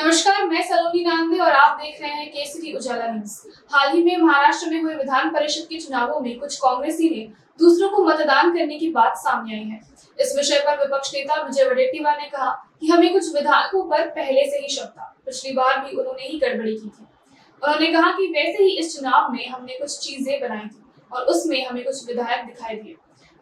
नमस्कार, मैं सलोनी नांदे और आप देख रहे हैं केसरी उजाला न्यूज। हाल ही में महाराष्ट्र में हुए विधान परिषद के चुनावों में कुछ कांग्रेसी ने दूसरों को मतदान करने की बात सामने आई है। इस विषय पर विपक्ष नेता विजय वडेट्टीवार ने कहा कि हमें कुछ विधायकों पर पहले से ही शक था, पिछली बार भी उन्होंने ही गड़बड़ी की थी। उन्होंने कहा कि वैसे ही इस चुनाव में हमने कुछ चीजें बनाई थी और उसमें हमें कुछ विधायक दिखाई दिए।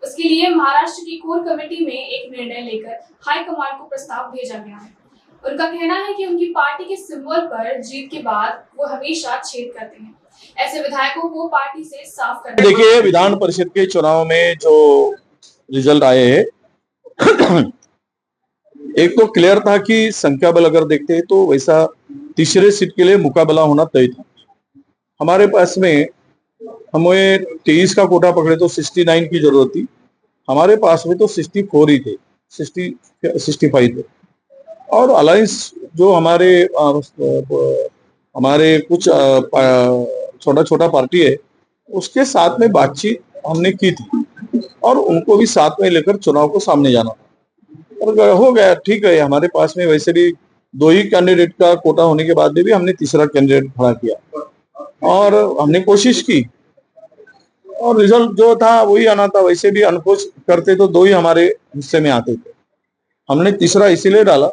उसके लिए महाराष्ट्र की कोर कमेटी में एक निर्णय लेकर हाईकमान को प्रस्ताव भेजा गया है। उनका कहना है कि उनकी पार्टी के सिंबल पर जीत के बाद वो हमेशा छेद करते हैं। ऐसे विधायकों को पार्टी से साफ करना। देखिए, विधान परिषद के चुनाव में जो रिजल्ट आए हैं एक तो क्लियर था कि संख्या बल अगर देखते हैं तो वैसा तीसरे सीट के लिए मुकाबला होना तय था। हमारे पास में हमें 23 का कोटा पकड़े तो 69 की जरूरत थी, हमारे पास में तो 64 ही थे, 65 थे। और अलायंस जो हमारे कुछ छोटा छोटा पार्टी है उसके साथ में बातचीत हमने की थी और उनको भी साथ में लेकर चुनाव को सामने जाना था और हो गया। ठीक है, हमारे पास में वैसे भी 2 ही कैंडिडेट का कोटा होने के बाद भी हमने तीसरा कैंडिडेट खड़ा किया और हमने कोशिश की और रिजल्ट जो था वही आना था। वैसे भी अनकोश करते तो 2 ही हमारे हिस्से में आते थे, हमने तीसरा इसीलिए डाला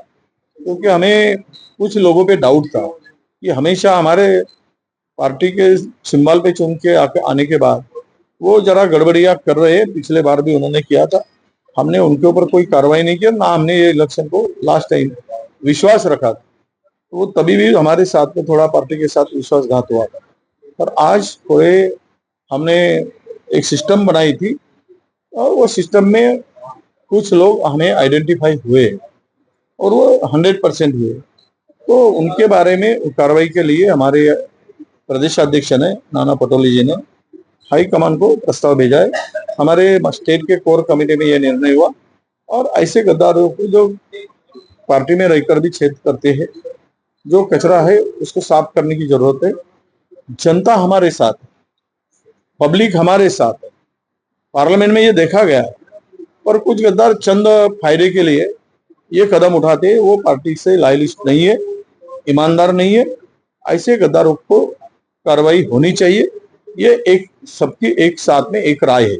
क्योंकि हमें कुछ लोगों पे डाउट था कि हमेशा हमारे पार्टी के सिंबल पे चुन के आने के बाद वो जरा गड़बड़ियां कर रहे हैं। पिछले बार भी उन्होंने किया था, हमने उनके ऊपर कोई कार्रवाई नहीं किया, ना हमने ये इलेक्शन को लास्ट टाइम विश्वास रखा था। तो वो तभी भी हमारे साथ में थोड़ा पार्टी के साथ विश्वासघात हुआ था। पर आज थोड़े हमने एक सिस्टम बनाई थी और वो सिस्टम में कुछ लोग हमें आइडेंटिफाई हुए और वो 100% हुए। तो उनके बारे में कार्रवाई के लिए हमारे प्रदेश अध्यक्ष ने नाना पटोले जी ने हाई कमान को प्रस्ताव भेजा है। हमारे स्टेट के कोर कमेटी में यह निर्णय हुआ और ऐसे गद्दारों को जो पार्टी में रहकर भी छेद करते हैं, जो कचरा है उसको साफ करने की जरूरत है। जनता हमारे साथ है, पब्लिक हमारे साथ है, पार्लियामेंट में ये देखा गया है। पर कुछ गद्दार चंद फायदे के लिए ये कदम उठाते हैं, वो पार्टी से लायलिस्ट नहीं है, ईमानदार नहीं है। ऐसे गद्दारों को कार्रवाई होनी चाहिए, ये एक सबकी एक साथ में एक राय है।